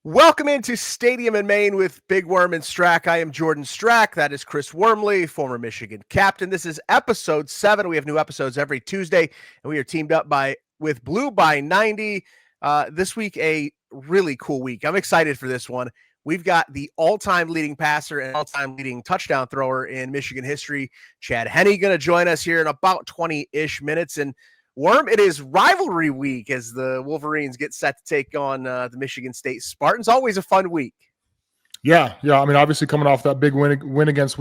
Welcome into Stadium in Maine with Big Worm and Strack. I am Jordan Strack. That is Chris Wormley, former Michigan captain. This is episode 7. We have new episodes every Tuesday, and we are teamed up with Blue by 90. This week, a really cool week. I'm excited for this one. We've got the all-time leading passer and all-time leading touchdown thrower in Michigan history, Chad Henne, going to join us here in about 20-ish minutes. And Worm, it is rivalry week as the Wolverines get set to take on the Michigan State Spartans. Always a fun week. Yeah. I mean, obviously coming off that big win against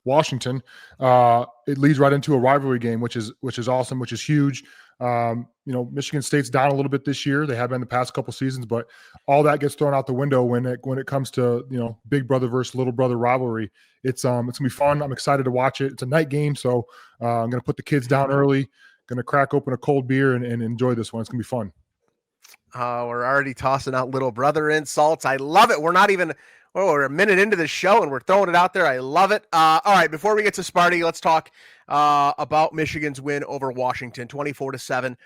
Washington, it leads right into a rivalry game, which is awesome, which is huge. Michigan State's down a little bit this year. They have been the past couple seasons, but all that gets thrown out the window when it comes to big brother versus little brother rivalry. It's gonna be fun. I'm excited to watch it. It's a night game, so I'm gonna put the kids down early. Going to crack open a cold beer and enjoy this one. It's going to be fun. We're already tossing out little brother insults. I love it. We're a minute into the show and we're throwing it out there. I love it. All right, before we get to Sparty, let's talk about Michigan's win over Washington, 24-7.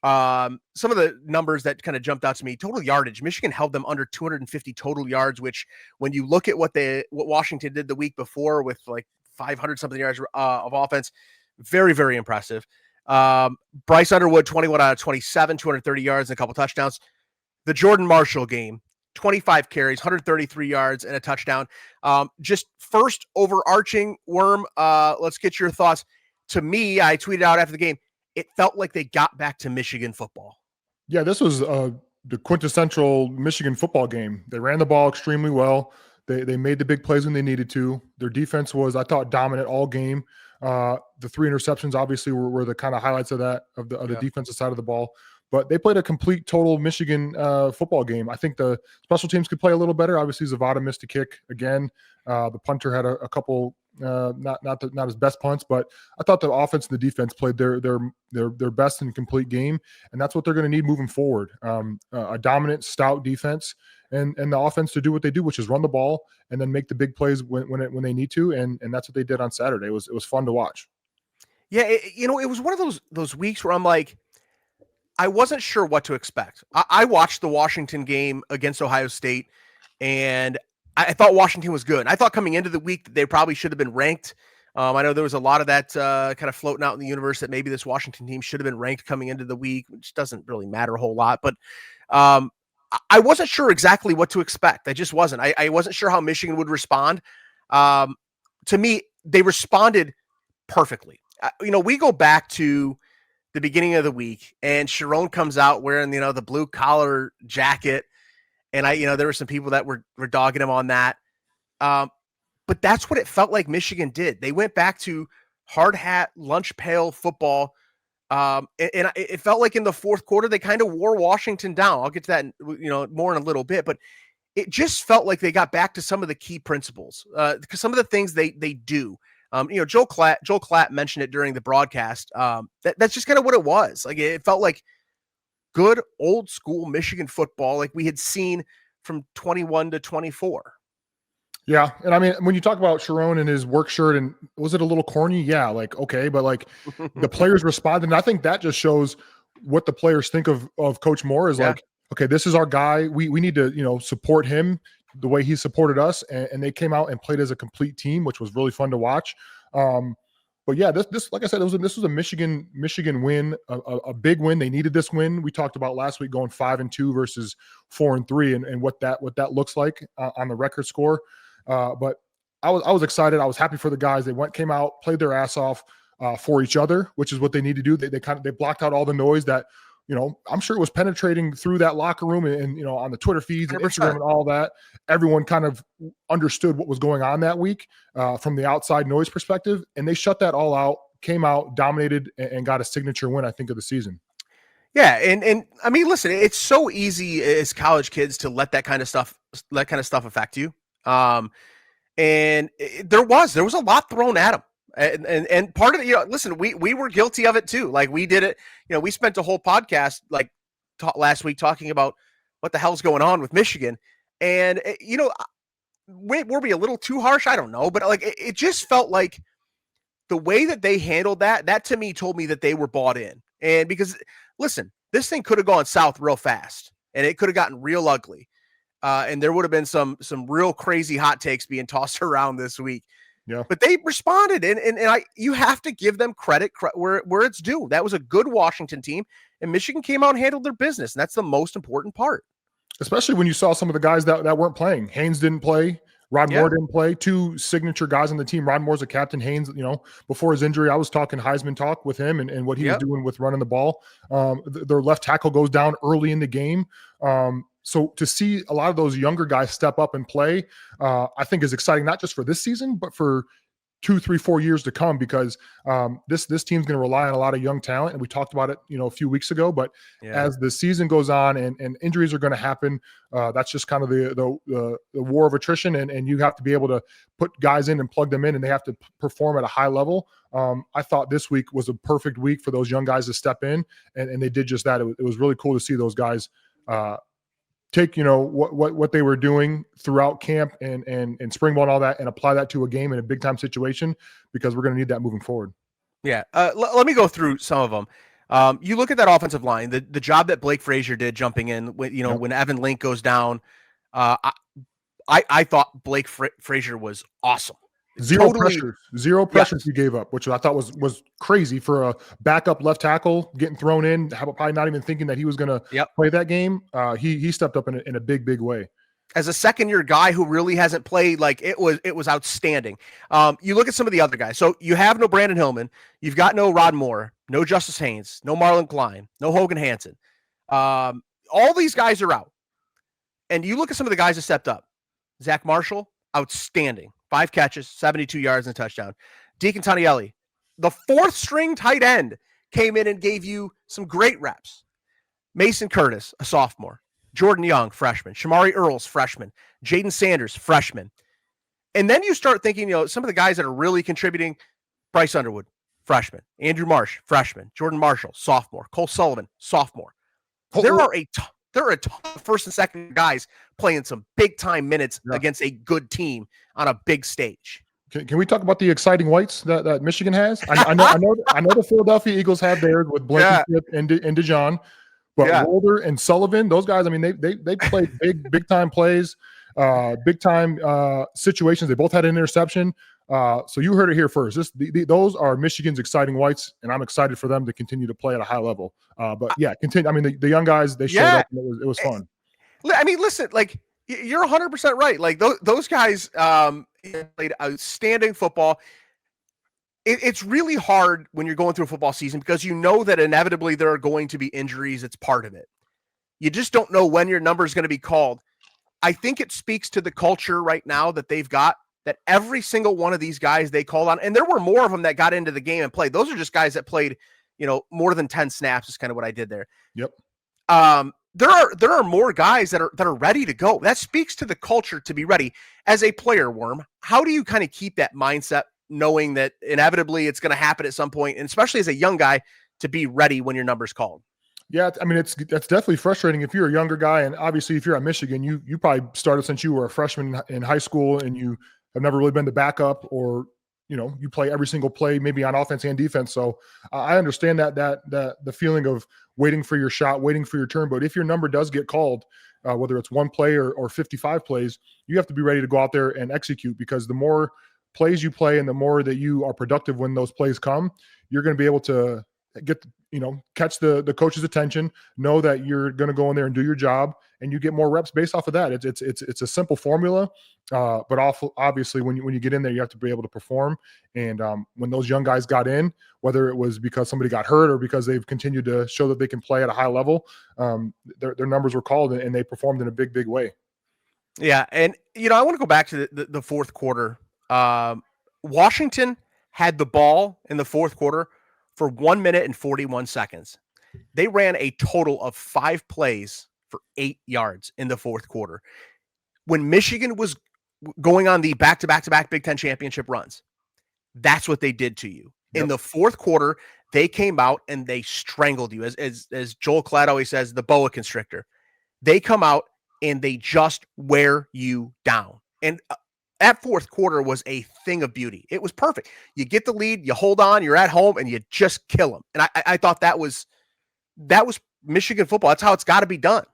Some of the numbers that kind of jumped out to me: total yardage. Michigan held them under 250 total yards, which when you look at what Washington did the week before with like 500 something yards of offense, very, very impressive. Bryce Underwood, 21 out of 27, 230 yards and a couple touchdowns. The Jordan Marshall game, 25 carries, 133 yards and a touchdown. Just first overarching, Worm, let's get your thoughts. To me, I tweeted out after the game, it felt like they got back to Michigan football. Yeah, this was the quintessential Michigan football game. They ran the ball extremely well. They made the big plays when they needed to. Their defense was, I thought, dominant all game. The 3 interceptions obviously were the kind of highlights of the defensive side of the ball, but they played a complete total Michigan football game. I think the special teams could play a little better. Obviously Zavada missed a kick again. The punter had a couple, not his best punts, but I thought the offense and the defense played their best and complete game. And that's what they're going to need moving forward. A dominant, stout defense and the offense to do what they do, which is run the ball and then make the big plays when they need to. And that's what they did on Saturday. It was fun to watch. Yeah. It was one of those weeks where I'm like, I wasn't sure what to expect. I watched the Washington game against Ohio State and I thought Washington was good. I thought coming into the week that they probably should have been ranked. I know there was a lot of that kind of floating out in the universe that maybe this Washington team should have been ranked coming into the week, which doesn't really matter a whole lot. But I wasn't sure exactly what to expect. I just wasn't. I wasn't sure how Michigan would respond. To me, they responded perfectly. We go back to the beginning of the week, and Sharon comes out wearing the blue collar jacket, and there were some people that were dogging him on that. But that's what it felt like Michigan did. They went back to hard hat, lunch pail football. And it felt like in the fourth quarter, they kind of wore Washington down. I'll get to that, more in a little bit, but it just felt like they got back to some of the key principles, because some of the things they do. Joel Klatt mentioned it during the broadcast. That's just kind of what it was. Like it felt like good old school Michigan football, like we had seen from 21 to 24. Yeah. And I mean, when you talk about Sharon and his work shirt, and was it a little corny? Yeah. Like, okay. But like the players responded. And I think that just shows what the players think of Coach Moore is like, okay, this is our guy. We need to, support him the way he supported us. And they came out and played as a complete team, which was really fun to watch. But yeah, this like I said, this was a Michigan win, a big win. They needed this win. We talked about last week going 5-2 versus 4-3 and what that llooks like on the record score. But I was excited. I was happy for the guys. They came out, played their ass off for each other, which is what they need to do. They blocked out all the noise that, I'm sure it was penetrating through that locker room and on the Twitter feeds and Instagram and all that. Everyone kind of understood what was going on that week from the outside noise perspective. And they shut that all out, came out, dominated, and got a signature win, I think, of the season. Yeah. And I mean, listen, it's so easy as college kids to let that kind of stuff affect you. And there was a lot thrown at him. And part of it, listen, we were guilty of it too. Like we did it, we spent a whole podcast last week talking about what the hell's going on with Michigan. And, were we a little too harsh? I don't know. But it just felt like the way that they handled that to me told me that they were bought in. And because, listen, this thing could have gone south real fast and it could have gotten real ugly. and there would have been some real crazy hot takes being tossed around this week. Yeah. But they responded, and you have to give them credit where it's due. That was a good Washington team, and Michigan came out and handled their business, and that's the most important part. Especially when you saw some of the guys that weren't playing. Haynes didn't play. Rod Moore didn't play. Two signature guys on the team. Rod Moore's a captain. Haynes, before his injury, I was talking Heisman talk with him and what he was doing with running the ball. Their left tackle goes down early in the game. So to see a lot of those younger guys step up and play, I think is exciting, not just for this season, but for 2, 3, 4 years to come, because this team's going to rely on a lot of young talent. And we talked about it, a few weeks ago, but as the season goes on and injuries are going to happen, that's just kind of the war of attrition. And you have to be able to put guys in and plug them in, and they have to perform at a high level. I thought this week was a perfect week for those young guys to step in, and they did just that. It was really cool to see those guys take what they were doing throughout camp and spring ball and all that, and apply that to a game in a big time situation, because we're going to need that moving forward. Yeah. Let me go through some of them. You look at that offensive line, the job that Blake Frazier did jumping in when Evan Link goes down. I thought Blake Frazier was awesome. Zero pressures he gave up, which I thought was crazy for a backup left tackle getting thrown in, probably not even thinking that he was going to play that game. He stepped up in a big way. As a second-year guy who really hasn't played, it was outstanding. You look at some of the other guys. So you have no Brandon Hillman. You've got no Rod Moore, no Justice Haynes, no Marlon Klein, no Hogan Hansen. All these guys are out. And you look at some of the guys that stepped up. Zach Marshall, outstanding. 5 catches, 72 yards, and a touchdown. Deacon Tanielli, the 4th-string tight end, came in and gave you some great reps. Mason Curtis, a sophomore. Jordan Young, freshman. Shamari Earls, freshman. Jaden Sanders, freshman. And then you start thinking, some of the guys that are really contributing, Bryce Underwood, freshman. Andrew Marsh, freshman. Jordan Marshall, sophomore. Cole Sullivan, sophomore. There are a ton of first and second guys playing some big-time minutes against a good team on a big stage. Can we talk about the exciting whites that Michigan has? I know the Philadelphia Eagles have theirs with Blankenship and DeJohn, but Mulder and Sullivan, those guys, they played big time plays, big time situations. They both had an interception. So you heard it here first. Those are Michigan's exciting whites, and I'm excited for them to continue to play at a high level. But continue. The young guys, they showed up, and it was fun. Listen, you're 100% right. Those guys played outstanding football. It's really hard when you're going through a football season, because you know that inevitably there are going to be injuries. It's part of it. You just don't know when your number is going to be called. I think it speaks to the culture right now that they've got, that every single one of these guys they called on, and there were more of them that got into the game and played. Those are just guys that played, more than 10 snaps is kind of what I did there. Yep. There are more guys that are ready to go. That speaks to the culture to be ready. As a player, Worm, how do you kind of keep that mindset, knowing that inevitably it's going to happen at some point, and especially as a young guy, to be ready when your number's called? Yeah, that's definitely frustrating if you're a younger guy, and obviously if you're at Michigan, you probably started since you were a freshman in high school, and you have never really been the backup, or you play every single play, maybe on offense and defense. So I understand that the feeling of waiting for your shot, waiting for your turn. But if your number does get called, whether it's one play or 55 plays, you have to be ready to go out there and execute, because the more plays you play and the more that you are productive when those plays come, you're going to be able to get, catch the coach's attention, know that you're going to go in there and do your job, and you get more reps based off of that. It's a simple formula, but obviously when you get in there, you have to be able to perform. And when those young guys got in, whether it was because somebody got hurt or because they've continued to show that they can play at a high level, their numbers were called, and they performed in a big way. Yeah, and I want to go back to the fourth quarter. Washington had the ball in the fourth quarter for 1 minute and 41 seconds. They ran a total of 5 plays for 8 yards in the fourth quarter. When Michigan was going on the back-to-back Big Ten championship runs, that's what they did to you. Yep. In the fourth quarter, they came out and they strangled you. As Joel Klatt always says, the boa constrictor. They come out and they just wear you down. And that fourth quarter was a thing of beauty. It was perfect. You get the lead, you hold on, you're at home, and you just kill them. And I thought that was Michigan football. That's how it's got to be done.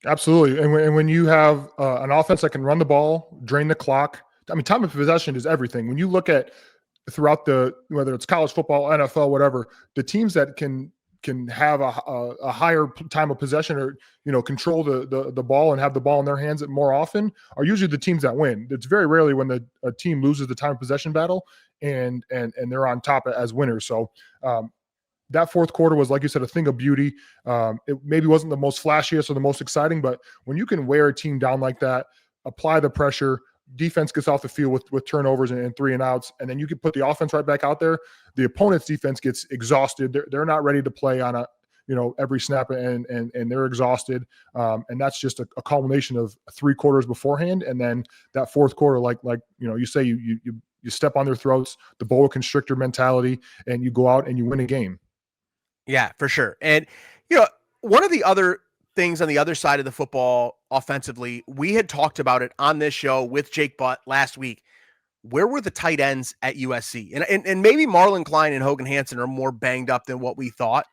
Absolutely. And when you have an offense that can run the ball, drain the clock, I mean, time of possession is everything. When you look at throughout whether it's college football, NFL, whatever, the teams that can have a higher time of possession or control the ball and have the ball in their hands more often are usually the teams that win. It's very rarely when a team loses the time of possession battle and they're on top as winners. So that fourth quarter was, like you said, a thing of beauty. It maybe wasn't the most flashiest or the most exciting, but when you can wear a team down like that, apply the pressure, defense gets off the field with turnovers and 3 and outs, and then you can put the offense right back out there. The opponent's defense gets exhausted. They're not ready to play on every snap, and they're exhausted. And that's just a culmination of 3 quarters beforehand, and then that fourth quarter, like you say, you step on their throats, the boa constrictor mentality, and you go out and you win a game. Yeah, for sure. And, one of the other things on the other side of the football offensively, we had talked about it on this show with Jake Butt last week. Where were the tight ends at USC? And maybe Marlon Klein and Hogan Hansen are more banged up than what we thought.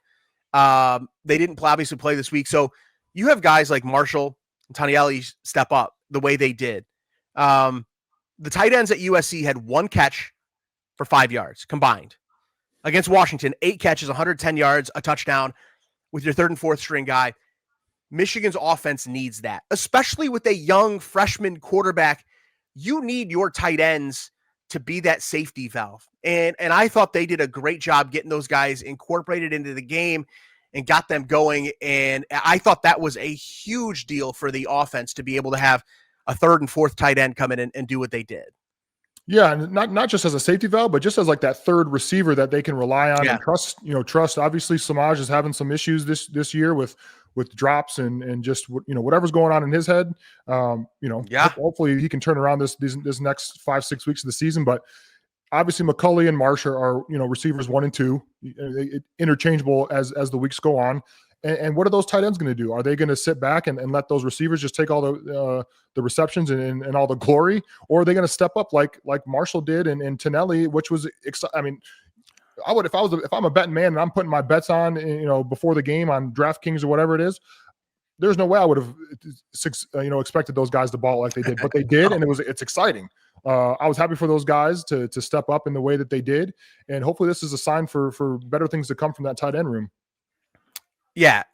They didn't obviously play this week. So you have guys like Marshall and Tanielli step up the way they did. The tight ends at USC had 1 catch for 5 yards combined. Against Washington, 8 catches, 110 yards, a touchdown with your third and fourth string guy. Michigan's offense needs that, especially with a young freshman quarterback. You need your tight ends to be that safety valve. And I thought they did a great job getting those guys incorporated into the game and got them going. And I thought that was a huge deal for the offense to be able to have a third and fourth tight end come in and do what they did. Yeah, and not just as a safety valve, but just as like that third receiver that they can rely on and trust. Trust. Obviously, Samaj is having some issues this year with drops and just whatever's going on in his head. Hopefully he can turn around this next 5-6 weeks of the season. But obviously, McCulley and Marsh are receivers 1 and 2, interchangeable as the weeks go on. And what are those tight ends going to do? Are they going to sit back and let those receivers just take all the receptions and all the glory, or are they going to step up like Marshall did and Tonelli, which was I mean, I would if I'm a betting man and I'm putting my bets on before the game on DraftKings or whatever it is. There's no way I would have expected those guys to ball like they did, but they did, and it's exciting. I was happy for those guys to step up in the way that they did, and hopefully this is a sign for better things to come from that tight end room. Yeah.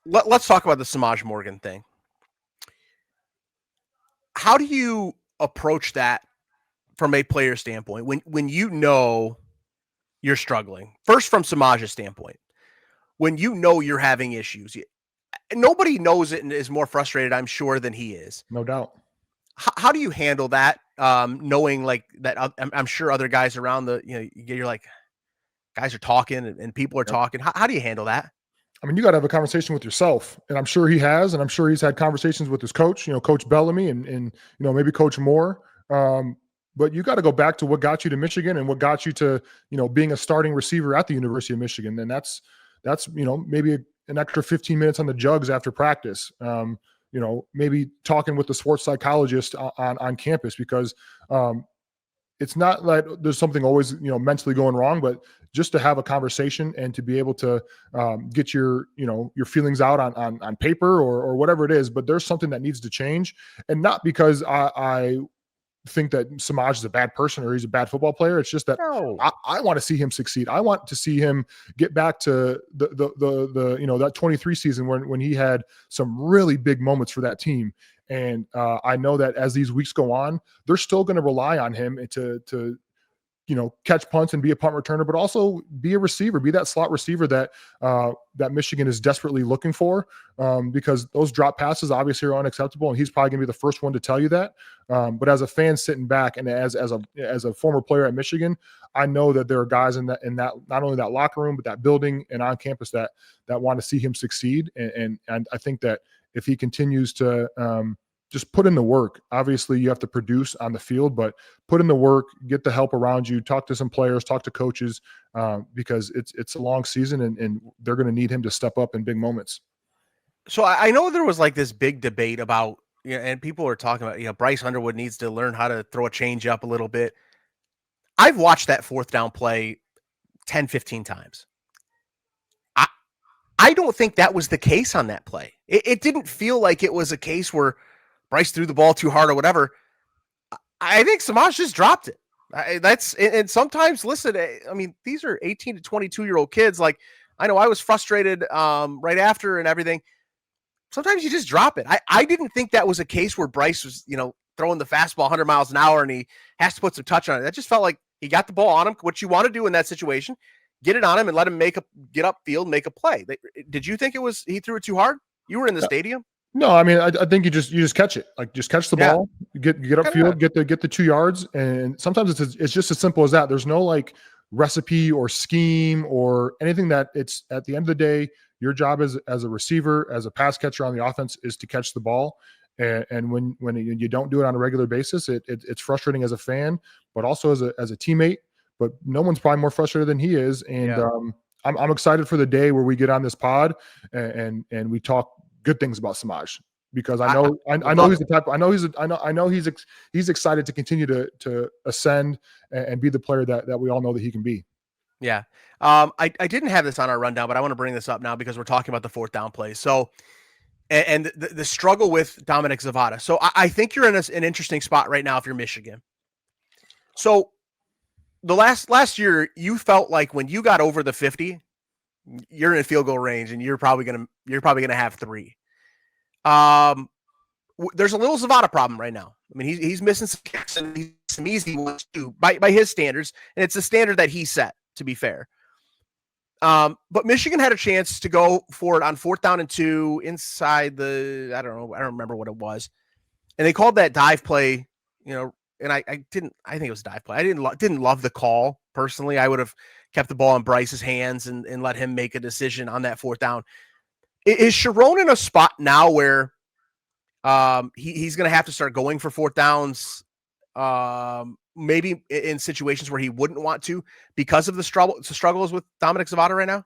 Let's talk about the Samaj Morgan thing. How do you approach that from a player standpoint when you're struggling? First, from Samaj's standpoint, when you're having issues, nobody knows it and is more frustrated, I'm sure, than he is. No doubt. How do you handle that? Knowing like that, I'm sure other guys around you're like, guys are talking and people are talking. How do you handle that? I mean, you got to have a conversation with yourself, and I'm sure he has, and I'm sure he's had conversations with his coach, Coach Bellamy and maybe Coach Moore. But you got to go back to what got you to Michigan and what got you to, being a starting receiver at the University of Michigan. And that's maybe an extra 15 minutes on the jugs after practice. Maybe talking with the sports psychologist on campus, because it's not like there's something always, mentally going wrong, but just to have a conversation and to be able to get your feelings out on paper or whatever it is. But there's something that needs to change, and not because I think that Samaj is a bad person or he's a bad football player. It's just that I want to see him succeed. I want to see him get back to the that 23 season when he had some really big moments for that team. And I know that as these weeks go on, they're still going to rely on him to catch punts and be a punt returner, but also be a receiver, be that slot receiver that Michigan is desperately looking for, because those drop passes obviously are unacceptable, and he's probably going to be the first one to tell you that. But as a fan sitting back and as a former player at Michigan, I know that there are guys in that not only that locker room but that building and on campus that want to see him succeed, and I think that if he continues to just put in the work. Obviously, you have to produce on the field, but put in the work, get the help around you, talk to some players, talk to coaches, because it's a long season and they're going to need him to step up in big moments. So I know there was like this big debate about, and people are talking about, Bryce Underwood needs to learn how to throw a change up a little bit. I've watched that fourth down play 10, 15 times. I don't think that was the case on that play. It didn't feel like it was a case where Bryce threw the ball too hard or whatever. I think Samaj just dropped it. And sometimes, listen, I mean, these are 18 to 22-year-old kids. Like, I know I was frustrated right after and everything. Sometimes you just drop it. I didn't think that was a case where Bryce was, throwing the fastball 100 miles an hour and he has to put some touch on it. That just felt like he got the ball on him. What you want to do in that situation, get it on him and let him get upfield, make a play. Did you think he threw it too hard? You were in the stadium. No, I mean, I think you just catch it. Like, just catch the ball, get upfield, get the 2 yards, and sometimes it's just as simple as that. There's no like recipe or scheme or anything. That it's at the end of the day, your job as a receiver, as a pass catcher on the offense, is to catch the ball. And when you don't do it on a regular basis, it's frustrating as a fan, but also as a teammate. But no one's probably more frustrated than he is. And I'm excited for the day where we get on this pod and we talk good things about Samaj, because I know he's the type. I know he's excited to continue to ascend and be the player that we all know that he can be. Yeah. I didn't have this on our rundown, but I want to bring this up now because we're talking about the fourth down plays. So, and the struggle with Dominic Zavada. So I think you're in an interesting spot right now if you're Michigan. So the last year, you felt like when you got over the 50, you're in field goal range and you're probably gonna have 3. There's a little Zavada problem right now. I mean, he's missing some kicks and some easy ones too by his standards, and it's a standard that he set, to be fair. But Michigan had a chance to go for it on 4th down and 2 inside I don't remember what it was. And they called that dive play, and I think it was a dive play. I didn't love the call personally. I would have kept the ball in Bryce's hands and let him make a decision on that 4th down. Is Sharon in a spot now where he's going to have to start going for 4th downs, maybe in situations where he wouldn't want to because of the struggles with Dominic Zavada right now?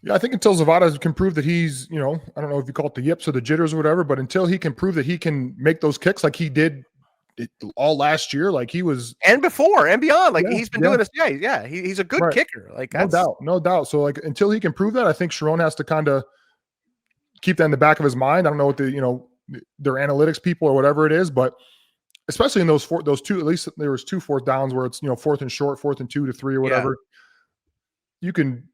Yeah, I think until Zavada can prove that he's, I don't know if you call it the yips or the jitters or whatever, but until he can prove that he can make those kicks like he did all last year, like he was, and before and beyond, like he's been doing this. Yeah, he's a good kicker. Like, no doubt. So like until he can prove that, I think Sharon has to kind of keep that in the back of his mind. I don't know what their analytics people or whatever it is, but especially in those 2, at least there was 2 4th downs where it's 4th and short, 4th and 2 to 3 or whatever. You can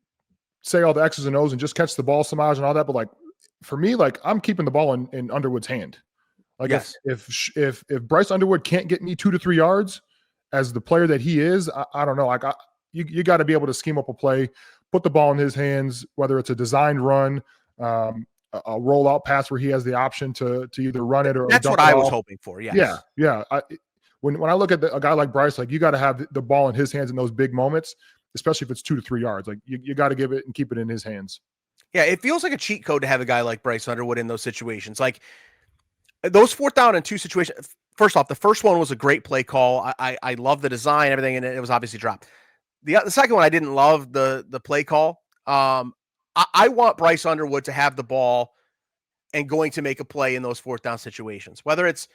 say all the X's and O's and just catch the ball, Samaj, and all that. But like for me, like I'm keeping the ball in Underwood's hand. Like if Bryce Underwood can't get me 2 to 3 yards as the player that he is, I don't know. Like you got to be able to scheme up a play, put the ball in his hands, whether it's a designed run, a rollout pass where he has the option to either run it or that's what I was hoping for. Yes. Yeah. When I look at a guy like Bryce, like you got to have the ball in his hands in those big moments, especially if it's 2 to 3 yards. Like you got to give it and keep it in his hands. Yeah, it feels like a cheat code to have a guy like Bryce Underwood in those situations. Like those 4th down and 2 situations. First off, the first one was a great play call. I love the design, everything, and it was obviously dropped. The second one, I didn't love the play call. I want Bryce Underwood to have the ball and going to make a play in those 4th down situations. Whether it's,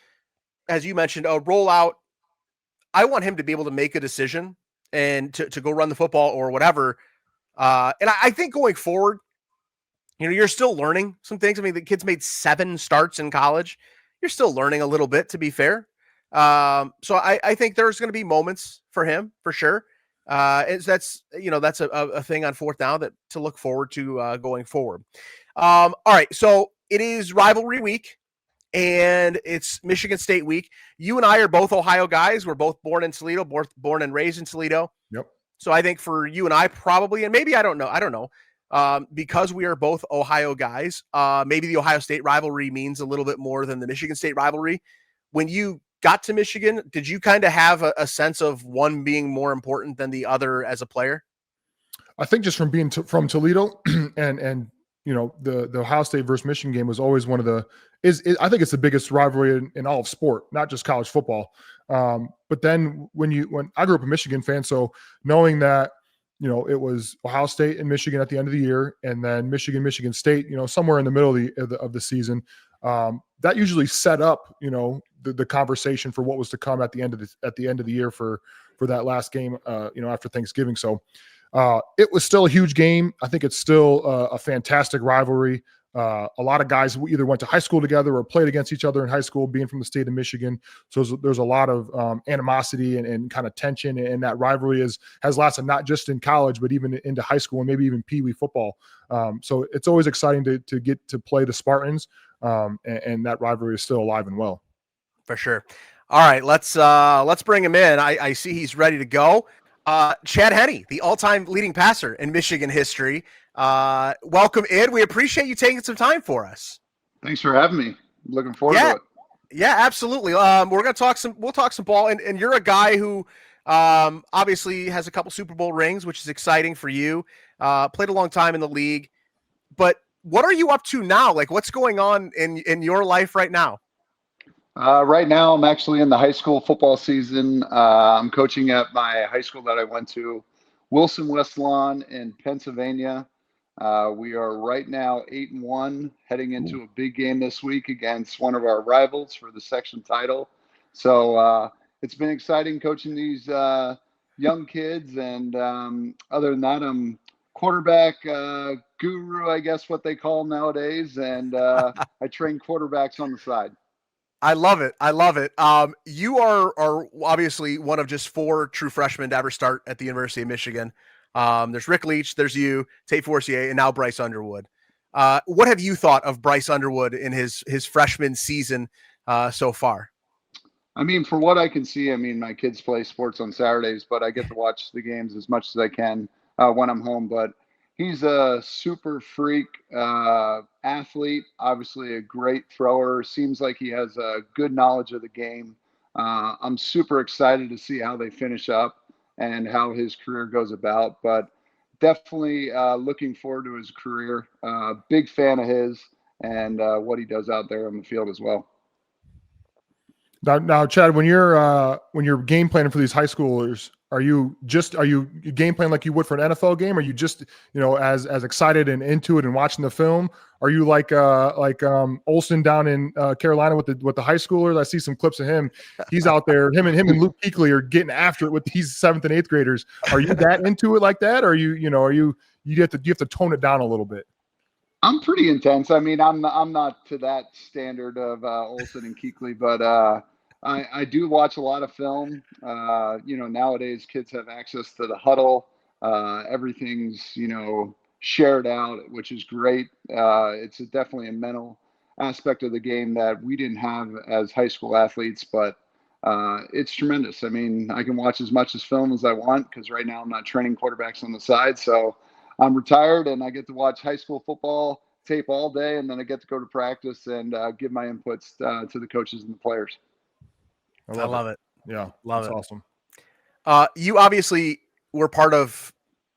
as you mentioned, a rollout, I want him to be able to make a decision and to go run the football or whatever. And I think going forward, you're still learning some things. I mean, the kid's made 7 starts in college. You're still learning a little bit, to be fair. So I think there's going to be moments for him, for sure. That's a thing on 4th down that to look forward to going forward. All right, so it is rivalry week and it's Michigan State week. You and I are both Ohio guys. We're both born in Toledo, born and raised in Toledo. Yep. So I think for you and I probably, and maybe I don't know, because we are both Ohio guys, maybe the Ohio State rivalry means a little bit more than the Michigan State rivalry. When you got to Michigan, did you kind of have a sense of one being more important than the other as a player? I think just from being from Toledo and the Ohio State versus Michigan game was always one of the I think it's the biggest rivalry in all of sport, not just college football. But then when I grew up a Michigan fan, so knowing that it was Ohio State and Michigan at the end of the year, and then Michigan State, somewhere in the middle of the season, that usually set up the conversation for what was to come at the end of the year for that last game after Thanksgiving. So It was still a huge game. I think it's still a fantastic rivalry. A lot of guys who either went to high school together or played against each other in high school, being from the state of Michigan. So there's a lot of animosity and kind of tension, and that rivalry has lasted not just in college, but even into high school and maybe even Pee Wee football. So it's always exciting to get to play the Spartans, and that rivalry is still alive and well. For sure. All right, let's bring him in. I see he's ready to go. Chad Henne, the all-time leading passer in Michigan history. Welcome in. We appreciate you taking some time for us. Thanks for having me. Looking forward to it. Yeah, absolutely. We'll talk some ball, and you're a guy who obviously has a couple Super Bowl rings, which is exciting for you. Played a long time in the league, but what are you up to now? Like, what's going on in your life right now? Right now, I'm actually in the high school football season. I'm coaching at my high school that I went to, Wilson West Lawn in Pennsylvania. We are right now 8-1, heading into a big game this week against one of our rivals for the section title. So it's been exciting coaching these young kids. And other than that, I'm quarterback guru, I guess what they call nowadays. And I train quarterbacks on the side. I love it. You are obviously one of just 4 true freshmen to ever start at the University of Michigan. There's Rick Leach, there's you, Tate Forcier, and now Bryce Underwood. What have you thought of Bryce Underwood in his freshman season so far? I mean, for what I can see, I mean, my kids play sports on Saturdays, but I get to watch the games as much as I can when I'm home. But he's a super freak athlete, obviously a great thrower. Seems like he has a good knowledge of the game. I'm super excited to see how they finish up and how his career goes about. But definitely looking forward to his career. Big fan of his and what he does out there on the field as well. Now, Chad, when you're game planning for these high schoolers, are you game planning like you would for an NFL game? Are you just, as excited and into it and watching the film? Are you like Olsen down in Carolina with the high schoolers? I see some clips of him. He's out there. Him and Luke Kuechly are getting after it with these 7th and 8th graders. Are you that into it like that? Or are you have to tone it down a little bit? I'm pretty intense. I mean, I'm not to that standard of Olsen and Kuechly, but I do watch a lot of film. Nowadays kids have access to the huddle. Everything's, shared out, which is great. It's definitely a mental aspect of the game that we didn't have as high school athletes, but it's tremendous. I mean, I can watch as much as film as I want because right now I'm not training quarterbacks on the side. So I'm retired and I get to watch high school football tape all day, and then I get to go to practice and give my inputs to the coaches and the players. I love it. Yeah, love that's it. Awesome. You obviously were part of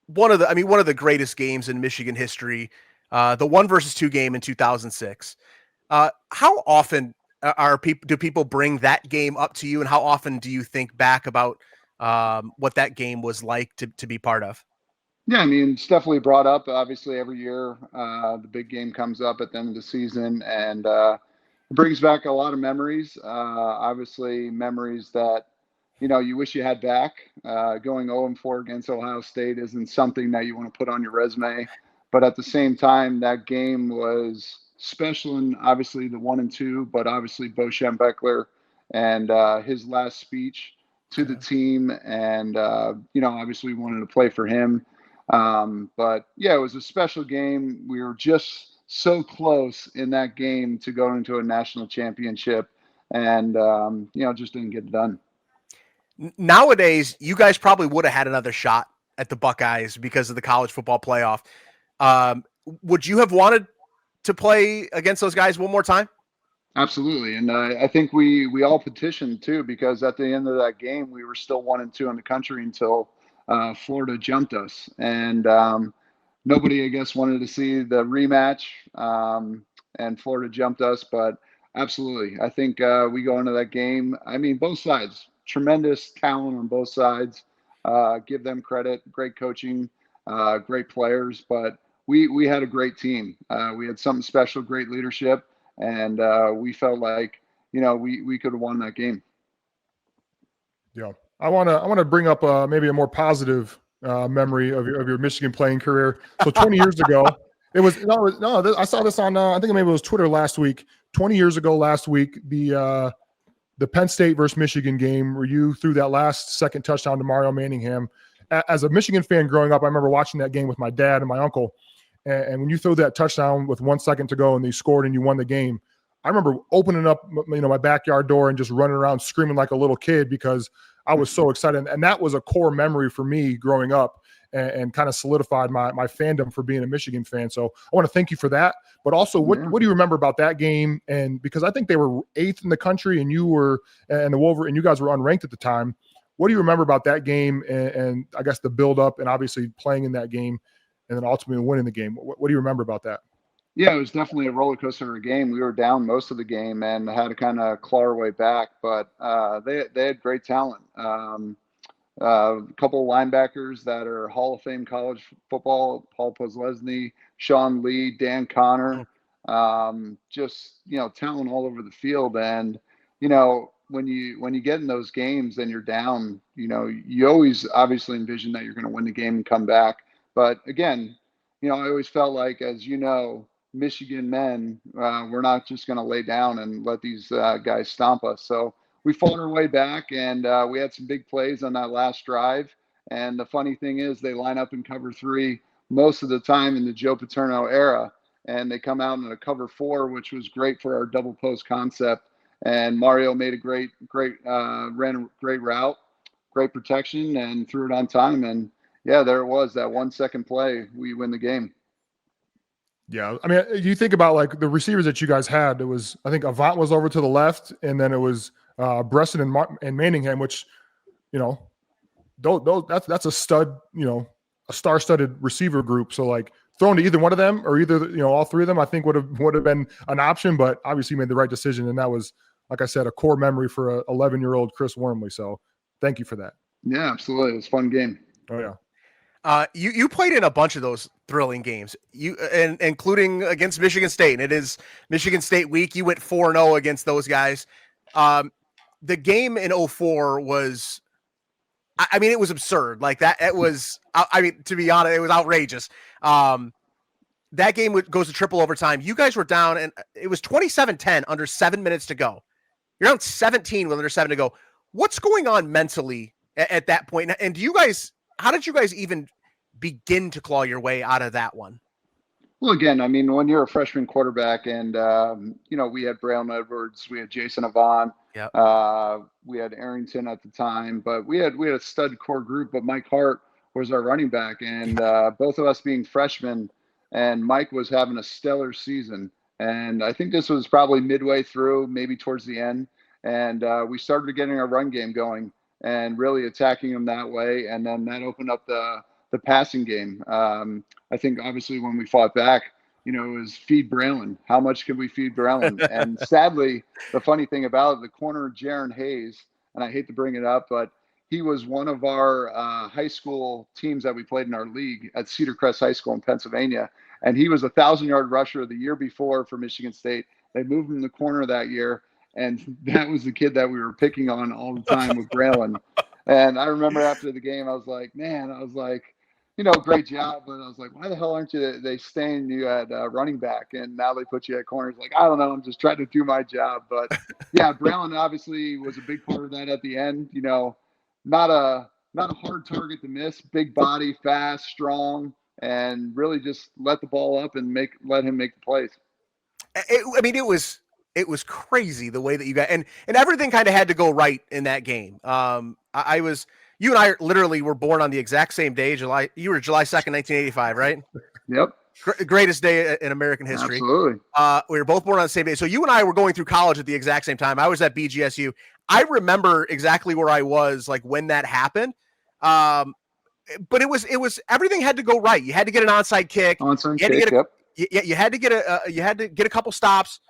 one of the greatest games in Michigan history, the 1-2 game in 2006. How often do people bring that game up to you, and how often do you think back about what that game was like to be part of? Yeah, I mean, it's definitely brought up. Obviously, every year the big game comes up at the end of the season, and it brings back a lot of memories. Obviously, memories that you wish you had back. Going 0-4 against Ohio State isn't something that you want to put on your resume, but at the same time, that game was special, and obviously the 1-2, but obviously Bo Schembechler and his last speech to the team, and obviously we wanted to play for him. But yeah, it was a special game. We were just so close in that game to go into a national championship, and just didn't get it done. Nowadays, you guys probably would have had another shot at the Buckeyes because of the college football playoff. Would you have wanted to play against those guys one more time? Absolutely, and I think we all petitioned too, because at the end of that game, we were still 1-2 in the country until Florida jumped us, and nobody, I guess, wanted to see the rematch, and Florida jumped us. But absolutely, I think we go into that game. I mean, both sides, tremendous talent on both sides. Give them credit, great coaching, great players, but we had a great team. We had something special, great leadership, and we felt like we could have won that game. Yeah. I want to bring up maybe a more positive memory of your Michigan playing career. So 20 years ago, I saw this on I think maybe it was Twitter last week. 20 years ago last week, the Penn State versus Michigan game where you threw that last second touchdown to Mario Manningham. As a Michigan fan growing up, I remember watching that game with my dad and my uncle. And when you threw that touchdown with 1 second to go and they scored and you won the game, I remember opening up, my backyard door and just running around screaming like a little kid because I was so excited. And that was a core memory for me growing up and kind of solidified my fandom for being a Michigan fan. So I want to thank you for that. But also, what do you remember about that game? And because I think they were 8th in the country and you guys were unranked at the time. What do you remember about that game and I guess the buildup and obviously playing in that game and then ultimately winning the game? What do you remember about that? Yeah, it was definitely a roller coaster of a game. We were down most of the game and had to kind of claw our way back, but they had great talent. A couple of linebackers that are Hall of Fame college football: Paul Postlesny, Sean Lee, Dan Connor. Just talent all over the field. And when you get in those games and you're down, you always obviously envision that you're going to win the game and come back. But again, I always felt like, as Michigan men, we're not just going to lay down and let these guys stomp us. So we fought our way back, and we had some big plays on that last drive. And the funny thing is, they line up in cover 3 most of the time in the Joe Paterno era, and they come out in a cover 4, which was great for our double post concept. And Mario made a ran a great route, great protection, and threw it on time. And yeah, there it was, that 1 second play, we win the game. Yeah, I mean, you think about like the receivers that you guys had. It was, I think Avant was over to the left, and then it was Bresson and Manningham, which, that's a stud, a star-studded receiver group. So like throwing to either one of them or either all 3 of them, I think would have been an option. But obviously, you made the right decision, and that was, like I said, a core memory for a 11-year-old Chris Wormley. So thank you for that. Yeah, absolutely, it was a fun game. Oh yeah. You played in a bunch of those thrilling games, including against Michigan State. And it is Michigan State week. You went 4-0 against those guys. The game in 2004 was, I mean, it was absurd. Like that, it was. I mean, to be honest, it was outrageous. That game goes to triple overtime. You guys were down, and it was 27-10 under 7 minutes to go. You're down 17 with under 7 to go. What's going on mentally at that point? And how did you guys even begin to claw your way out of that one? Well, again, I mean, when you're a freshman quarterback and, we had Braylon Edwards, we had Jason Avant, yep. We had Arrington at the time, but we had a stud core group, but Mike Hart was our running back, and both of us being freshmen, and Mike was having a stellar season. And I think this was probably midway through, maybe towards the end, and we started getting our run game going and really attacking them that way. And then that opened up the passing game. I think obviously when we fought back, it was feed Braylon. How much could we feed Braylon? And sadly, the funny thing about it, the corner, Jaron Hayes, and I hate to bring it up, but he was one of our high school teams that we played in our league at Cedar Crest High School in Pennsylvania. And he was a 1,000-yard rusher the year before for Michigan State. They moved him in the corner that year. And that was the kid that we were picking on all the time with Braylon. And I remember after the game, I was like, great job. But I was like, why the hell aren't they staying you at running back? And now they put you at corners. Like, I don't know. I'm just trying to do my job. But yeah, Braylon obviously was a big part of that at the end. Not a hard target to miss. Big body, fast, strong, and really just let the ball up and let him make the plays. It was crazy the way that you got, and everything kind of had to go right in that game. You and I literally were born on the exact same day. You were July 2nd, 1985, right? Yep. Greatest day in American history. Absolutely. We were both born on the same day. So you and I were going through college at the exact same time. I was at BGSU. I remember exactly where I was like when that happened. But it was everything had to go right. You had to get an onside kick. You had to get a couple stops.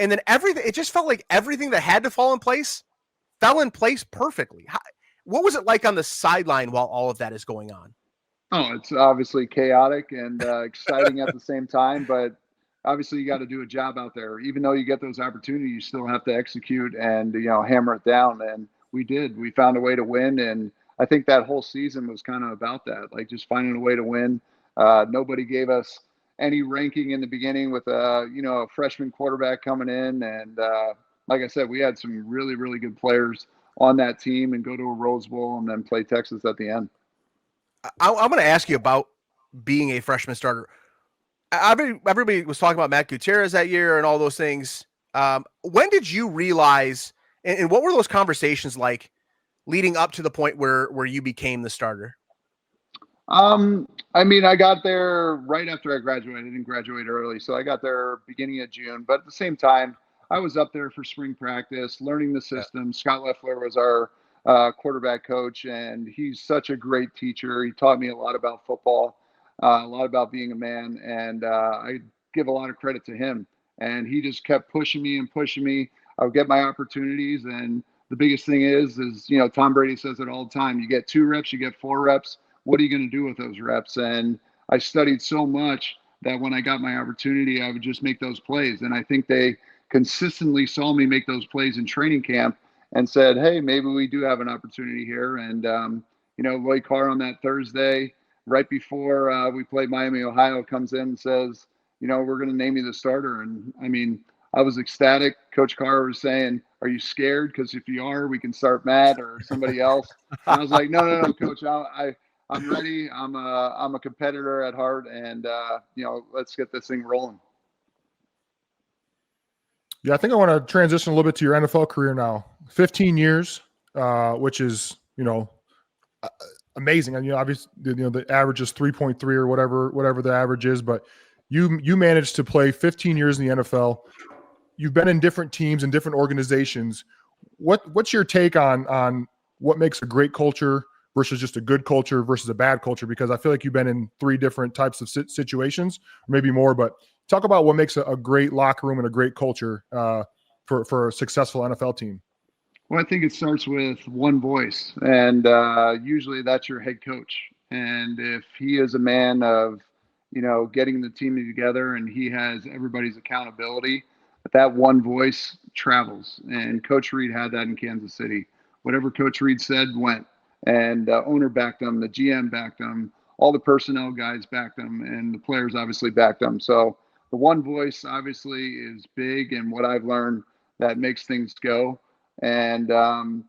And then it just felt like everything that had to fall in place fell in place perfectly. What was it like on the sideline while all of that is going on? Oh, it's obviously chaotic and exciting at the same time, but obviously you got to do a job out there. Even though you get those opportunities, you still have to execute and, hammer it down. And we did. We found a way to win. And I think that whole season was kind of about that, like just finding a way to win. Nobody gave us any ranking in the beginning with a freshman quarterback coming in. And like I said, we had some really, really good players on that team and go to a Rose Bowl and then play Texas at the end. I'm going to ask you about being a freshman starter. Everybody was talking about Matt Gutierrez that year and all those things. When did you realize, and what were those conversations like leading up to the point where you became the starter? I mean, I got there right after I graduated. I didn't graduate early, so I got there beginning of June. But at the same time, I was up there for spring practice, learning the system. Yeah. Scott Leffler was our quarterback coach, and he's such a great teacher. He taught me a lot about football, a lot about being a man, and I give a lot of credit to him. And he just kept pushing me and pushing me. I would get my opportunities, and the biggest thing is Tom Brady says it all the time. You get 2 reps, you get 4 reps. What are you going to do with those reps? And I studied so much that when I got my opportunity, I would just make those plays. And I think they consistently saw me make those plays in training camp and said, hey, maybe we do have an opportunity here. And, Lloyd Carr on that Thursday, right before we played Miami, Ohio, comes in and says, we're going to name you the starter. And I mean, I was ecstatic. Coach Carr was saying, are you scared? Because if you are, we can start Matt or somebody else. And I was like, no, Coach, I'm ready. I'm a competitor at heart, and let's get this thing rolling. Yeah, I think I want to transition a little bit to your NFL career now. 15 years, which is amazing. And obviously, the average is 3.3 or whatever the average is. But you managed to play 15 years in the NFL. You've been in different teams and different organizations. What's your take on what makes a great culture versus just a good culture versus a bad culture? Because I feel like you've been in 3 different types of situations, maybe more, but talk about what makes a great locker room and a great culture for a successful NFL team. Well, I think it starts with one voice, and usually that's your head coach. And if he is a man of, getting the team together and he has everybody's accountability, that one voice travels. And Coach Reid had that in Kansas City. Whatever Coach Reid said went. And the owner backed them, the GM backed them, all the personnel guys backed them, and the players obviously backed them. So the one voice obviously is big, and what I've learned that makes things go. And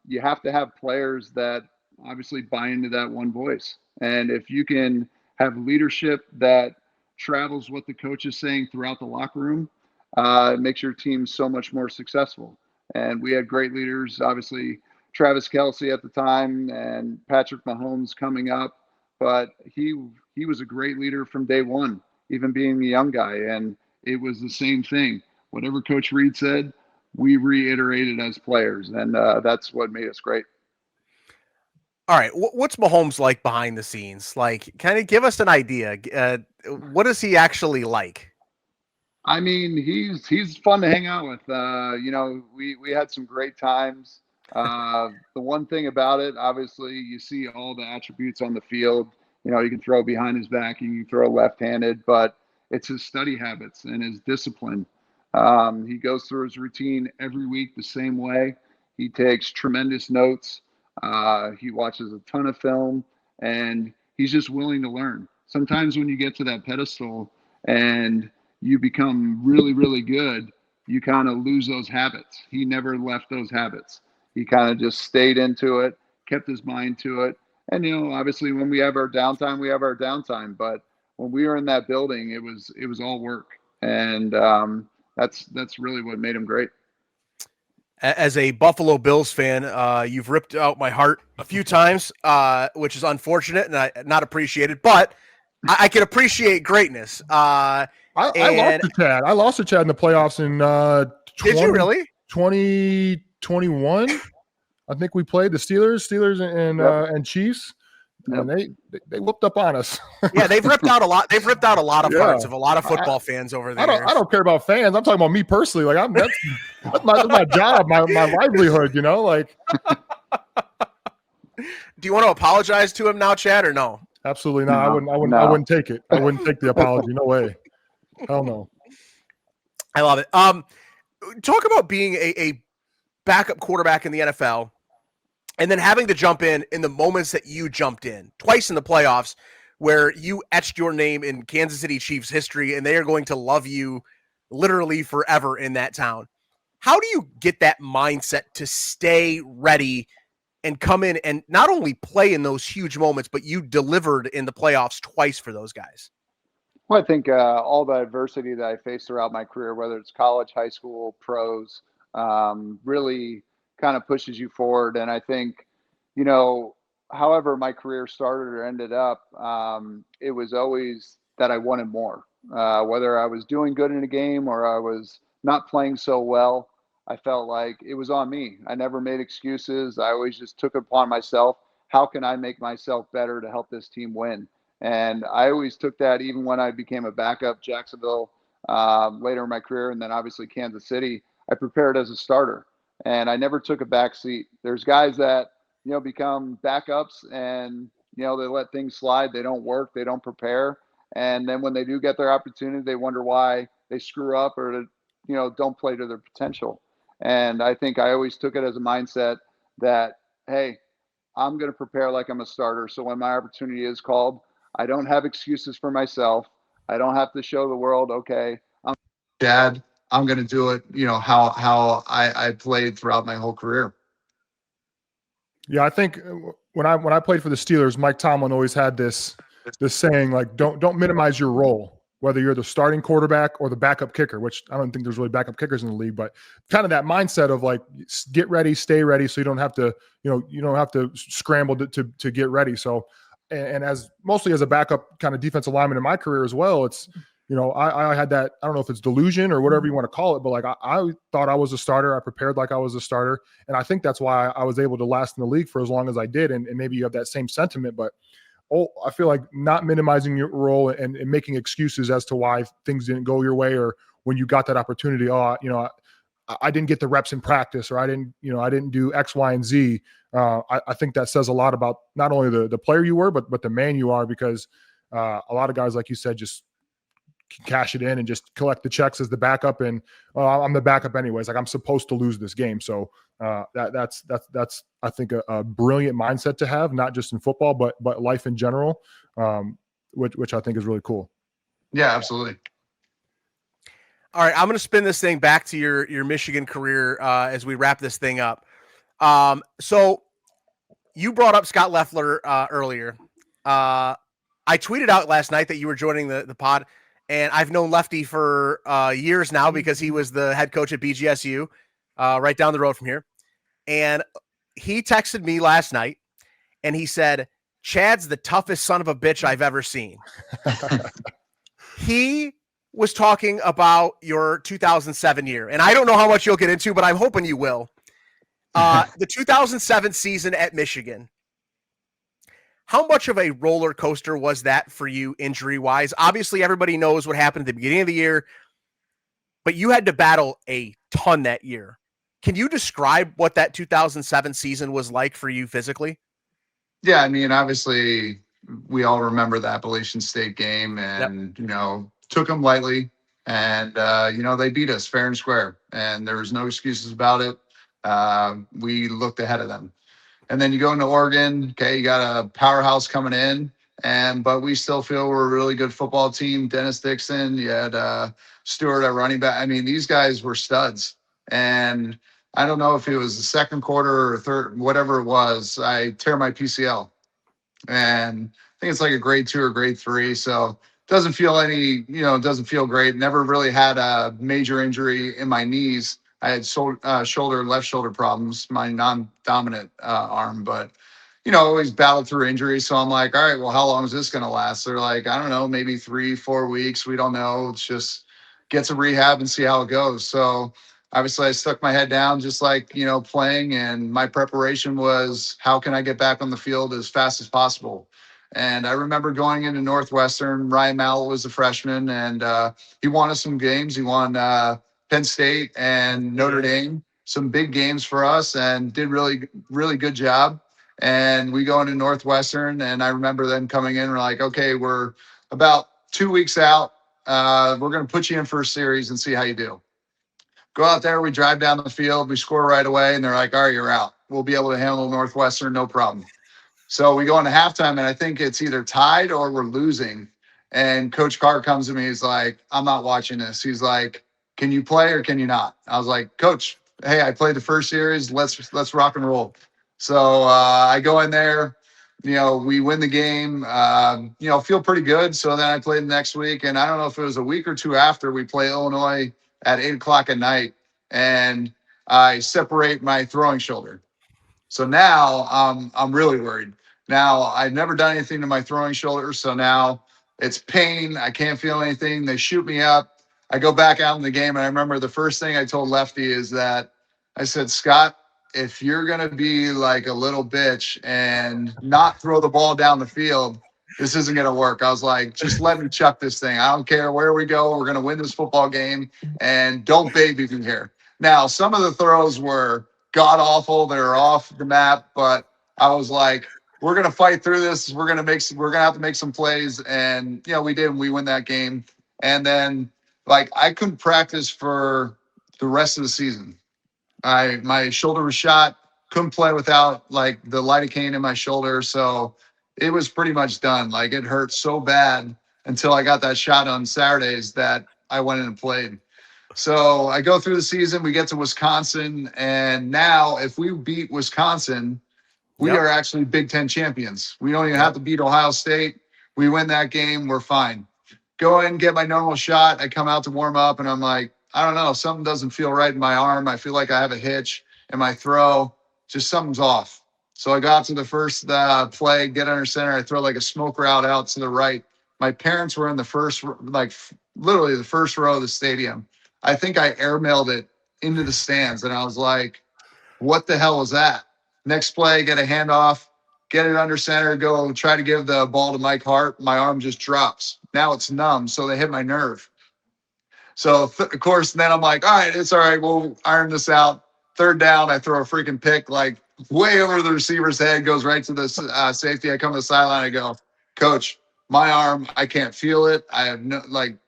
you have to have players that obviously buy into that one voice. And if you can have leadership that travels what the coach is saying throughout the locker room, it makes your team so much more successful. And we had great leaders, obviously Travis Kelce at the time and Patrick Mahomes coming up, but he was a great leader from day one, even being a young guy. And it was the same thing. Whatever Coach Reid said, we reiterated as players, and that's what made us great. All right, what's Mahomes like behind the scenes? Like, kind of give us an idea. What is he actually like? I mean, he's fun to hang out with. We had some great times. The one thing about it, obviously, you see all the attributes on the field. You can throw behind his back, you can throw left-handed, but it's his study habits and his discipline. He goes through his routine every week the same way. He takes tremendous notes. He watches a ton of film, and he's just willing to learn. Sometimes when you get to that pedestal and you become really, really good, you kind of lose those habits. He never left those habits. He kind of just stayed into it, kept his mind to it. And, obviously when we have our downtime, we have our downtime. But when we were in that building, it was all work. And that's really what made him great. As a Buffalo Bills fan, you've ripped out my heart a few times, which is unfortunate and not appreciated, but I can appreciate greatness. I lost to Chad in the playoffs in did you really? 2021. I think we played the Steelers and Chiefs. Yep. And they whooped up on us. Yeah, they've ripped out a lot. They've ripped out a lot of hearts of a lot of football fans over there. I don't care about fans. I'm talking about me personally. Like that's my job, my livelihood. Like. Do you want to apologize to him now, Chad, or no? Absolutely not. No, I wouldn't take it. I wouldn't take the apology. No way. Hell no. I love it. Talk about being a backup quarterback in the NFL. And then having to jump in the moments that you jumped in, twice in the playoffs, where you etched your name in Kansas City Chiefs history, and they are going to love you literally forever in that town. How do you get that mindset to stay ready and come in and not only play in those huge moments, but you delivered in the playoffs twice for those guys? Well, I think all the adversity that I faced throughout my career, whether it's college, high school, pros, really kind of pushes you forward. And I think, you know, however my career started or ended up, it was always that I wanted more. Whether I was doing good in a game or I was not playing so well, I felt like it was on me. I never made excuses. I always just took it upon myself. How can I make myself better to help this team win? And I always took that even when I became a backup, Jacksonville, later in my career, and then obviously Kansas City, I prepared as a starter. And I never took a back seat. There's guys that, you know, become backups and, you know, they let things slide. They don't work. They don't prepare. And then when they do get their opportunity, they wonder why they screw up or, you know, don't play to their potential. And I think I always took it as a mindset that, hey, I'm going to prepare like I'm a starter. So when my opportunity is called, I don't have excuses for myself. I don't have to show the world, okay, I'm Dad, I'm going to do it, you know, how I played throughout my whole career. Yeah, I think when I played for the Steelers, Mike Tomlin always had this saying, like, don't minimize your role, whether you're the starting quarterback or the backup kicker, which I don't think there's really backup kickers in the league, but kind of that mindset of like, get ready, stay ready, so you don't have to, you don't have to scramble to get ready. So, and as mostly as a backup kind of defensive lineman in my career as well, it's, I had that, I don't know if it's delusion or whatever you want to call it, but like I thought I was a starter. I prepared like I was a starter. And I think that's why I was able to last in the league for as long as I did. And maybe you have that same sentiment, but I feel like not minimizing your role and making excuses as to why things didn't go your way, or when you got that opportunity, I didn't get the reps in practice, or I didn't do X, Y, and Z. I think that says a lot about not only the player you were, but the man you are, because a lot of guys, like you said, just cash it in and just collect the checks as the backup. And I'm the backup anyways. Like, I'm supposed to lose this game. So that's I think a brilliant mindset to have, not just in football, but life in general, which I think is really cool. Yeah, absolutely. All right, I'm going to spin this thing back to your Michigan career as we wrap this thing up. So you brought up Scott Loeffler earlier. I tweeted out last night that you were joining the pod, and I've known Lefty for years now because he was the head coach at BGSU right down the road from here. And he texted me last night, and he said, "Chad's the toughest son of a bitch I've ever seen." He was talking about your 2007 year, and I don't know how much you'll get into, but I'm hoping you will. The 2007 season at Michigan. How much of a roller coaster was that for you injury-wise? Obviously, everybody knows what happened at the beginning of the year, but you had to battle a ton that year. Can you describe what that 2007 season was like for you physically? Yeah, I mean, obviously, we all remember the Appalachian State game, and, took them lightly. And, they beat us fair and square, and there was no excuses about it. We looked ahead of them. And then you go into Oregon, okay, you got a powerhouse coming in, but we still feel we're a really good football team. Dennis Dixon, you had Stewart at running back. I mean, these guys were studs. And I don't know if it was the second quarter or third, whatever it was, I tear my PCL. And I think it's like a grade 2 or grade 3. So it doesn't feel doesn't feel great. Never really had a major injury in my knees. I had left shoulder problems, my non-dominant arm, but, always battled through injuries. So I'm like, all right, well, how long is this going to last? They're like, I don't know, maybe 3-4 weeks. We don't know. Let's just get some rehab and see how it goes. So obviously I stuck my head down, just like, playing. And my preparation was, how can I get back on the field as fast as possible? And I remember going into Northwestern. Ryan Mallett was a freshman, and he won us some games. He won Penn State and Notre Dame, some big games for us, and did really, really good job. And we go into Northwestern, and I remember them coming in. We're like, okay, we're about 2 weeks out. We're going to put you in for a series and see how you do. Go out there, we drive down the field, we score right away, and they're like, all right, you're out. we'll be able to handle Northwestern, no problem. So we go into halftime, and I think it's either tied or we're losing. And Coach Carr comes to me. He's like, I'm not watching this. He's like, can you play or can you not? I was like, Coach, hey, I played the first series. Let's rock and roll. So I go in there. We win the game. Feel pretty good. So then I played the next week, and I don't know if it was a week or two after, we play Illinois at 8:00 at night, and I separate my throwing shoulder. So now I'm really worried. Now I've never done anything to my throwing shoulder, so now it's pain. I can't feel anything. They shoot me up. I go back out in the game, and I remember the first thing I told Lefty is that I said, Scott, if you're gonna be like a little bitch and not throw the ball down the field, this isn't gonna work. I was like, just let me chuck this thing. I don't care where we go. We're gonna win this football game, and don't baby me here. Now, some of the throws were god awful. They're off the map, but I was like, we're going to fight through this. We're going to have to make some plays. And, we did, and we win that game. And then I couldn't practice for the rest of the season. My shoulder was shot, couldn't play without the lidocaine in my shoulder. So it was pretty much done. It hurt so bad until I got that shot on Saturdays that I went in and played. So I go through the season, we get to Wisconsin, and now if we beat Wisconsin, we are actually Big Ten champions. We don't even have to beat Ohio State. We win that game, we're fine. Go in, get my normal shot. I come out to warm up, and I'm like, I don't know, something doesn't feel right in my arm. I feel like I have a hitch in my throw. Just something's off. So I got to the first play, get under center. I throw a smoke route out to the right. My parents were in the first, literally the first row of the stadium. I think I airmailed it into the stands, and I was like, what the hell was that? Next play, get a handoff, get it under center, go try to give the ball to Mike Hart. My arm just drops. Now it's numb, so they hit my nerve. So, of course, then I'm like, all right, it's all right. We'll iron this out. Third down, I throw a freaking pick, way over the receiver's head, goes right to the safety. I come to the sideline, I go, Coach, my arm, I can't feel it. I have no,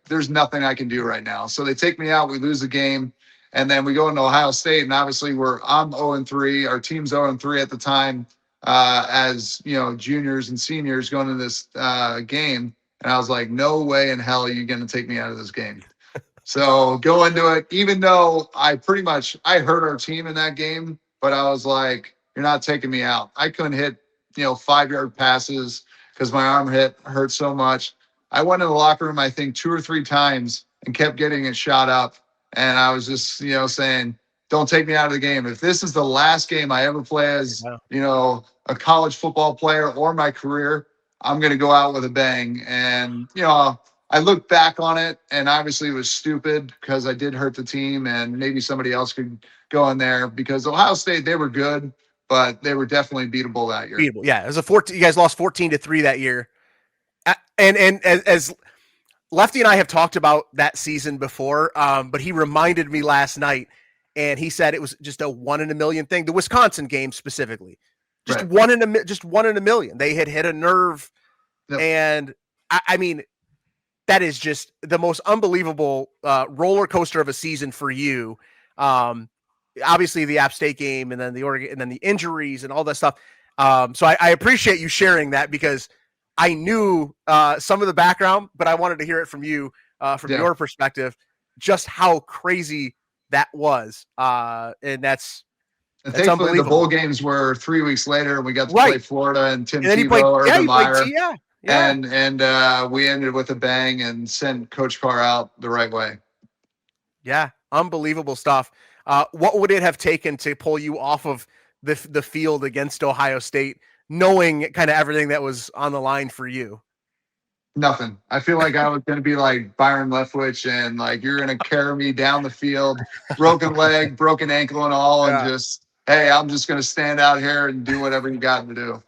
there's nothing I can do right now. So they take me out. We lose the game. And then we go into Ohio State. And obviously I'm 0-3. Our team's 0-3 at the time as, juniors and seniors going into this game. And I was like, no way in hell are you going to take me out of this game. So go into it, even though I hurt our team in that game, but I was like, you're not taking me out. I couldn't hit, 5-yard passes because my arm hurt so much. I went in the locker room, I think 2 or 3 times and kept getting it shot up. And I was just, saying, don't take me out of the game. If this is the last game I ever play as, a college football player or my career, I'm going to go out with a bang. And, I look back on it, and obviously it was stupid because I did hurt the team, and maybe somebody else could go in there because Ohio State, they were good, but they were definitely beatable that year. Beatable, yeah. It was 14. You guys lost 14-3 that year. And as Lefty and I have talked about that season before, but he reminded me last night, and he said it was just a 1 in a million thing. The Wisconsin game specifically, just right. 1 in a million. They had hit a nerve, and I mean, that is just the most unbelievable roller coaster of a season for you. Obviously, the App State game, and then the Oregon, and then the injuries and all that stuff. So I appreciate you sharing that because I knew some of the background, but I wanted to hear it from you, from your perspective, just how crazy that was. And that's thankfully the bowl games were 3 weeks later, and we got to play Florida and Tim Tebow, Urban Meyer. And we ended with a bang and sent Coach Carr out the right way. Yeah, unbelievable stuff. What would it have taken to pull you off of the field against Ohio State, knowing kind of everything that was on the line for you? Nothing. I feel like I was going to be like Byron Leftwich, and you're going to carry me down the field, broken leg, broken ankle and all, and just, hey, I'm just going to stand out here and do whatever you got to do.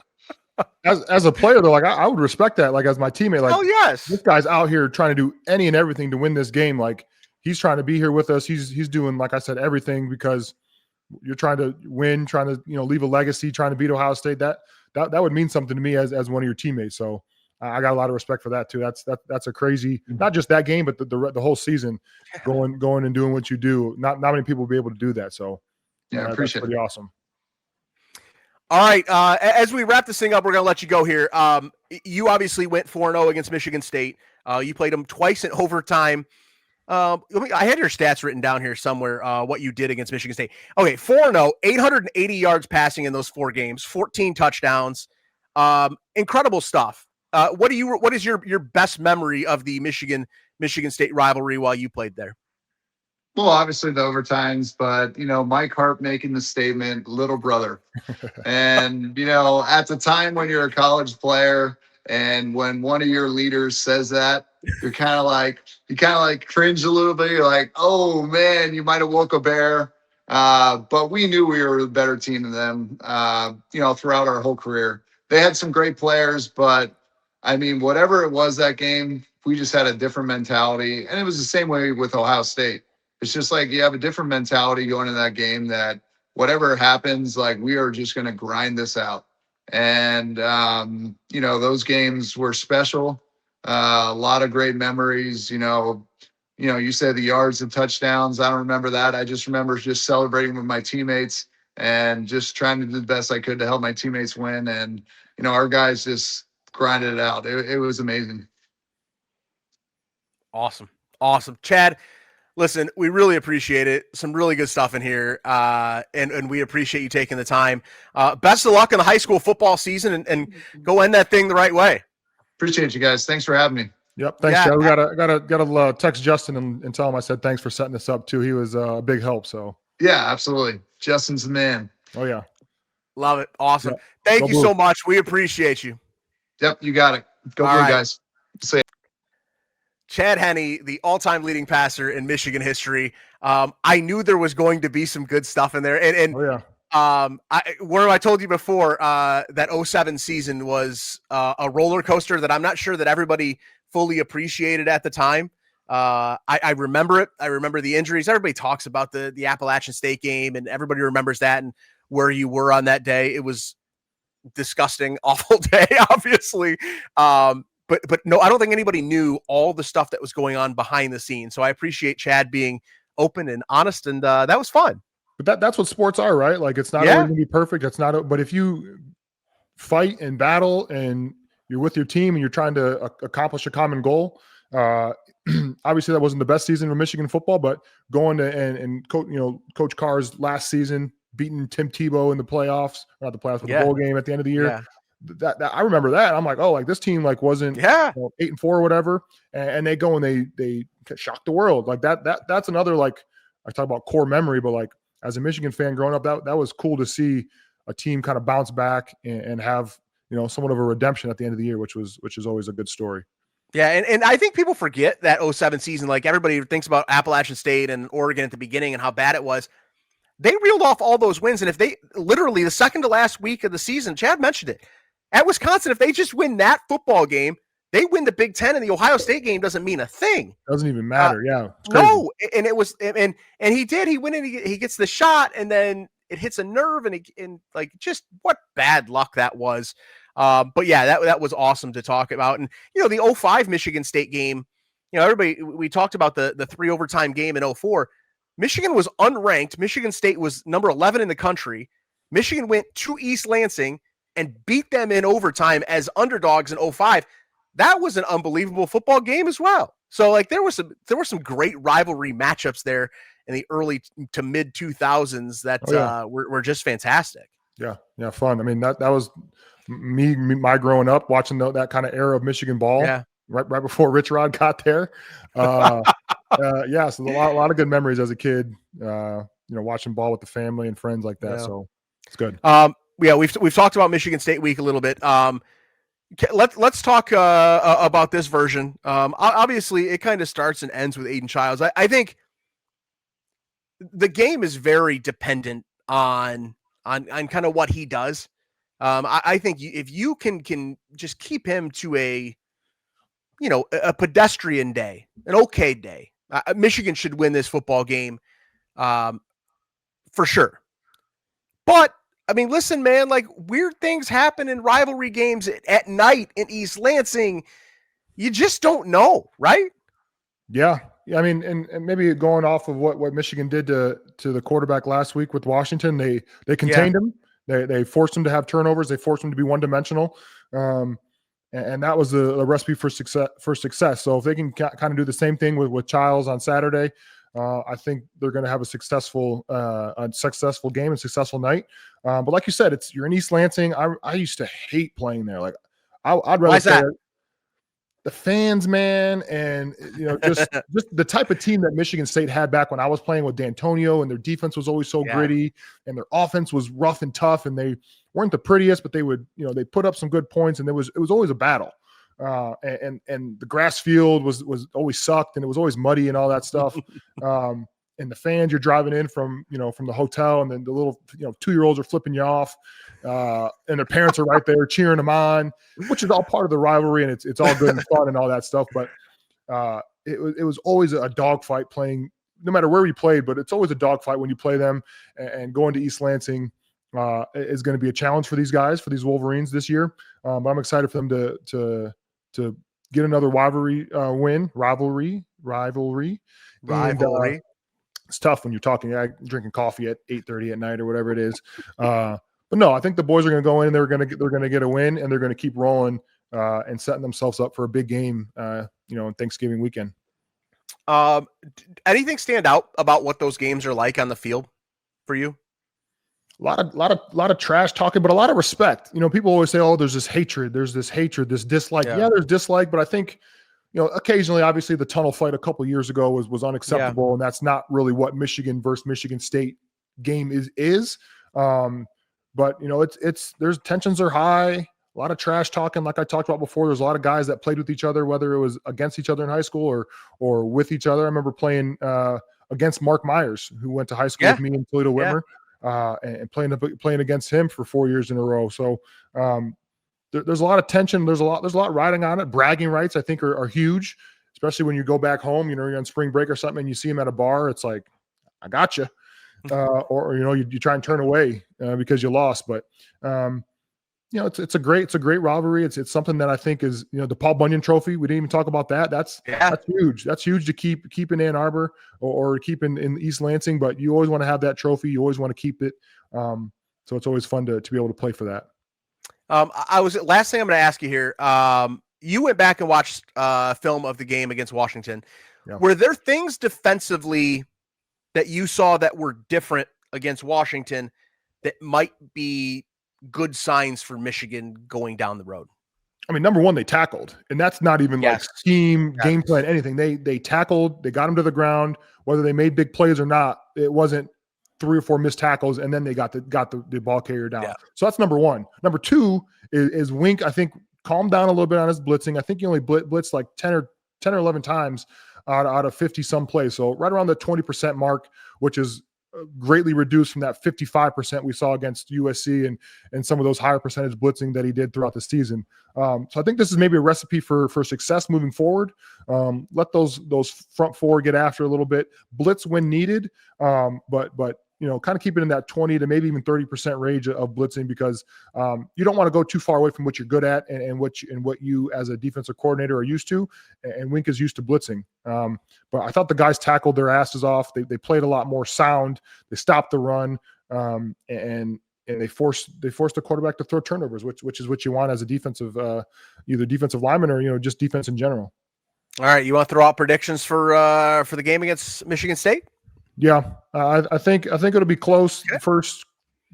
As a player, though, I would respect that. As my teammate, oh yes, this guy's out here trying to do any and everything to win this game. He's trying to be here with us. He's doing, like I said, everything because you're trying to win, trying to leave a legacy, trying to beat Ohio State. That would mean something to me as one of your teammates. So I got a lot of respect for that too. That's a crazy, not just that game, but the whole season, going and doing what you do. Not many people will be able to do that. So I appreciate that's pretty awesome. All right. As we wrap this thing up, we're going to let you go here. You obviously went 4-0 against Michigan State. You played them twice in overtime. I had your stats written down here somewhere, what you did against Michigan State. Okay, 4-0, 880 yards passing in those 4 games, 14 touchdowns. Incredible stuff. What is your best memory of the Michigan State rivalry while you played there? Well, obviously the overtimes, but Mike Hart making the statement, little brother. And at the time when you're a college player and when one of your leaders says that, you kind of like cringe a little bit. You're like, oh man, you might have woke a bear. But we knew we were a better team than them, throughout our whole career. They had some great players, but I mean, whatever it was that game, we just had a different mentality. And it was the same way with Ohio State. It's just like you have a different mentality going into that game that whatever happens, like we are just going to grind this out. And, those games were special. A lot of great memories, you said the yards and touchdowns. I don't remember that. I just remember just celebrating with my teammates and just trying to do the best I could to help my teammates win. And, our guys just grinded it out. It was amazing. Awesome. Chad, listen, we really appreciate it. Some really good stuff in here, and we appreciate you taking the time. Best of luck in the high school football season, and go end that thing the right way. Appreciate you guys. Thanks for having me. Yep. Thanks, Chad. We gotta text Justin and tell him I said thanks for setting this up too. He was a big help. So yeah, absolutely. Justin's the man. Oh yeah. Love it. Awesome. Yep. Thank you so much. We appreciate you. Yep, you got it. Go Blue, guys. See ya. Chad Henne, the all-time leading passer in Michigan history. I knew there was going to be some good stuff in there. And I told you before, that 07 season was a roller coaster that I'm not sure that everybody fully appreciated at the time. I remember it. I remember the injuries. Everybody talks about the Appalachian State game, and everybody remembers that and where you were on that day. It was disgusting, awful day, obviously. But no, I don't think anybody knew all the stuff that was going on behind the scenes. So I appreciate Chad being open and honest, and that was fun. But that's what sports are, right? Like it's not always going to be perfect. It's not, but if you fight and battle and you're with your team and you're trying to accomplish a common goal, obviously that wasn't the best season for Michigan football, but going to and Coach Carr's last season, beating Tim Tebow in the playoffs, not the playoffs, but the bowl game at the end of the year. Yeah. That I remember that. I'm like, oh, like this team like wasn't 8-4 or whatever, and they go and they shock the world like that. That's another, like I talk about core memory, but like as a Michigan fan growing up, that was cool to see a team kind of bounce back and have somewhat of a redemption at the end of the year, which is always a good story. Yeah, and I think people forget that 07 season. Like everybody thinks about Appalachian State and Oregon at the beginning and how bad it was. They reeled off all those wins, and if they literally the second to last week of the season, Chad mentioned it. At Wisconsin, if they just win that football game, they win the Big Ten, and the Ohio State game doesn't mean a thing. Doesn't even matter. No, and it was, and he did. He went in, he gets the shot, and then it hits a nerve, and like just what bad luck that was. But yeah, that was awesome to talk about. And the 05 Michigan State game, everybody, we talked about the 3 overtime game in 04. Michigan was unranked. Michigan State was number 11 in the country. Michigan went to East Lansing and beat them in overtime as underdogs in 05. That was an unbelievable football game as well. So like there were some great rivalry matchups there in the early to mid 2000s that were just fantastic. Yeah, fun. I mean that was my growing up watching that kind of era of Michigan ball. Yeah, right before Rich Rod got there. So a lot of good memories as a kid. Watching ball with the family and friends like that. Yeah. So it's good. We've talked about Michigan State week a little bit. Let's talk about this version. Obviously, it kind of starts and ends with Aiden Childs. I think the game is very dependent on kind of what he does. I think if you can just keep him to a pedestrian day, an okay day, Michigan should win this football game for sure. But I mean, listen, man, like weird things happen in rivalry games at night in East Lansing. You just don't know, right? Yeah. I mean, and maybe going off of what Michigan did to the quarterback last week with Washington, they contained him. They forced them to have turnovers. They forced them to be one-dimensional. And that was the recipe for success. So if they can kind of do the same thing with Childs on Saturday, I think they're going to have a successful game and successful night. But like you said, you're in East Lansing. I used to hate playing there. Like I'd rather Why's play that? the fans, man, and just the type of team that Michigan State had back when I was playing with D'Antonio, and their defense was always so gritty, and their offense was rough and tough, and they weren't the prettiest, but they would, they put up some good points, and it was always a battle. And the grass field was always sucked, and it was always muddy and all that stuff. And the fans, you're driving in from the hotel, and then the little 2-year-olds are flipping you off, and their parents are right there cheering them on, which is all part of the rivalry, and it's all good and fun and all that stuff. But it was always a dogfight playing, no matter where we played. But it's always a dogfight when you play them, and going to East Lansing is going to be a challenge for these guys, for these Wolverines this year. But I'm excited for them to get another rivalry win. And, it's tough when you're talking, drinking coffee at 8:30 at night or whatever it is. But no, I think the boys are going to go in. They're going to get a win, and they're going to keep rolling and setting themselves up for a big game, on Thanksgiving weekend. Anything stand out about what those games are like on the field for you? A lot of trash talking, but a lot of respect. People always say, "Oh, there's this hatred, this dislike." Yeah, there's dislike, but I think, occasionally, obviously, the tunnel fight a couple years ago was unacceptable, and that's not really what Michigan versus Michigan State game is. But there's tensions are high, a lot of trash talking, like I talked about before. There's a lot of guys that played with each other, whether it was against each other in high school or with each other. I remember playing against Mark Myers, who went to high school with me in Toledo Whitmer, and playing against him for 4 years in a row. So there's a lot of tension. There's a lot riding on it. Bragging rights, I think, are huge, especially when you go back home. You're on spring break or something, and you see him at a bar. It's like, I got you, or you try and turn away because you lost. But it's a great rivalry. It's something that I think is the Paul Bunyan Trophy. We didn't even talk about that. That's huge. That's huge to keep in Ann Arbor or keep in East Lansing. But you always want to have that trophy. You always want to keep it. So it's always fun to be able to play for that. Last thing I'm going to ask you here. You went back and watched film of the game against Washington. Yeah. Were there things defensively that you saw that were different against Washington that might be good signs for Michigan going down the road? I mean, number one, they tackled, and that's not even like scheme, game plan, anything. They tackled, they got them to the ground, whether they made big plays or not. It wasn't 3 or 4 missed tackles, and then they got the ball carrier down. Yeah. So that's number one. Number two is Wink, I think, calmed down a little bit on his blitzing. I think he only blitzed like 10 or 11 times out of 50 some plays. So right around the 20% mark, which is greatly reduced from that 55% we saw against USC and some of those higher percentage blitzing that he did throughout the season. So I think this is maybe a recipe for success moving forward. Let those front four get after a little bit, blitz when needed, but kind of keep it in that 20 to maybe even 30% range of blitzing, because you don't want to go too far away from what you're good at and what you as a defensive coordinator are used to. And Wink is used to blitzing. But I thought the guys tackled their asses off. They played a lot more sound. They stopped the run, and they forced the quarterback to throw turnovers, which is what you want as a defensive, either defensive lineman or just defense in general. All right, you want to throw out predictions for the game against Michigan State? Yeah, I think it'll be close the first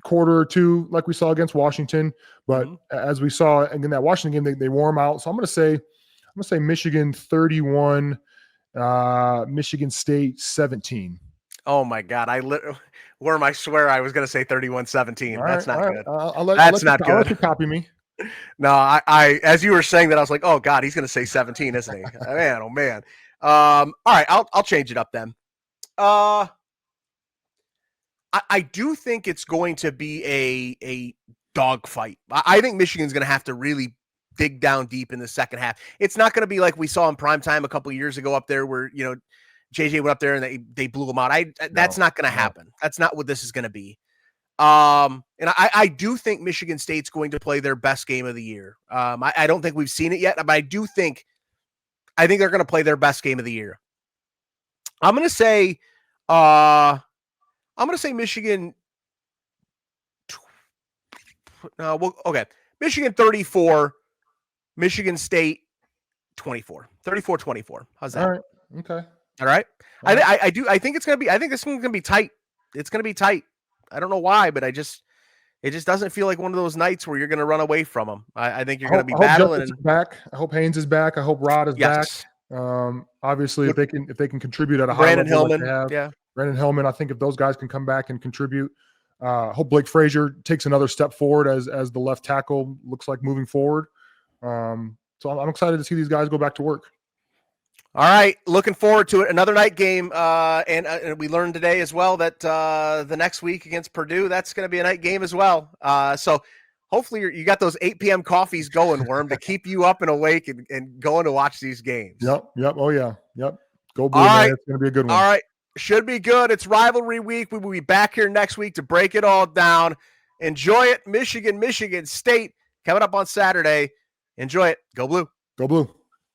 quarter or two, like we saw against Washington. But as we saw in that Washington game, they warm out. So I'm gonna say Michigan 31, Michigan State 17. Oh my God! I swear I was gonna say 31-17. That's not good. That's not good. I'll let you copy me. No, I as you were saying that, I was like, oh God, he's gonna say 17, isn't he? Man, oh man. All right, I'll change it up then. I do think it's going to be a dogfight. I think Michigan's going to have to really dig down deep in the second half. It's not going to be like we saw in primetime a couple of years ago up there where, JJ went up there and they blew them out. That's not going to happen. That's not what this is going to be. And I do think Michigan State's going to play their best game of the year. I don't think we've seen it yet, but I think they're going to play their best game of the year. I'm going to say Michigan Okay. Michigan 34, Michigan State 24. 34-24. How's that? All right. Okay. All right. All right. I think it's going to be, I think this one's going to be tight. It's going to be tight. I don't know why, but it just doesn't feel like one of those nights where you're going to run away from them. I think you're going to be battling. And back. I hope Haynes is back. I hope Rod is back. Yes. Obviously, if they can contribute at a high Brandon level, Hillman. like they have. Yeah. Brandon Hillman. I think if those guys can come back and contribute, I hope Blake Frazier takes another step forward as the left tackle looks like moving forward. So I'm excited to see these guys go back to work. All right, looking forward to it. Another night game, and we learned today as well that the next week against Purdue, that's going to be a night game as well. So hopefully you got those 8 p.m. coffees going, Worm, to keep you up and awake and going to watch these games. Yep. Oh, yeah. Yep. Go Blue, All man. right. It's going to be a good one. All right, should be good. It's rivalry week. We will be back here next week to break it all down. Enjoy it. Michigan State coming up on Saturday. Enjoy it. Go Blue. Go Blue.